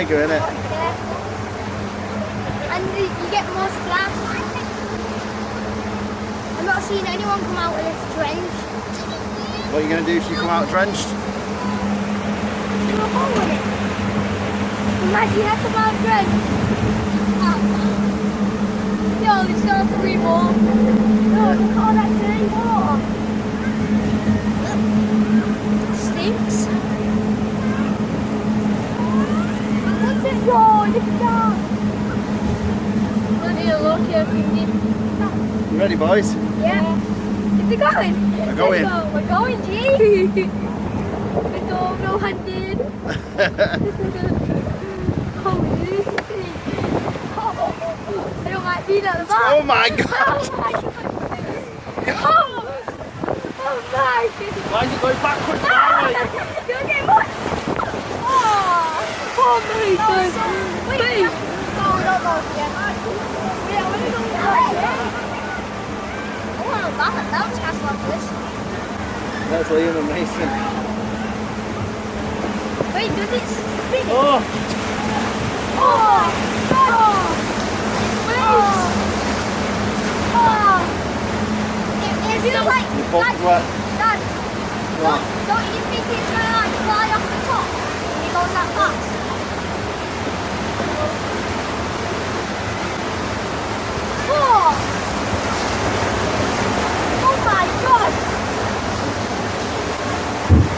bigger, isn't it? Yeah. And you get more splash. I've not seen anyone come out with this drenched. What are you going to do if you come out drenched? Do a hole in it. Imagine you have to come out drenched. Yo, there's still 3 more. No, look at all that dirty water. Stinks. What's it? Yo, look at that. Don't need a look here, thinking. You ready, boys? Yeah. Is it going? We're going. We're going, G. We're going, no handed. Holy. I don't like being at the back. Oh my god! Oh my god. Oh my. Why are you going backwards? You're getting one. Oh my god. Wait. No, not that again. Yeah, we're going to go back. I want to laugh at that castle after this. That's Liam and Mason. Wait, does it spin? Oh! Oh! Oh! Wait! Oh! It feels like... Your boat's wet.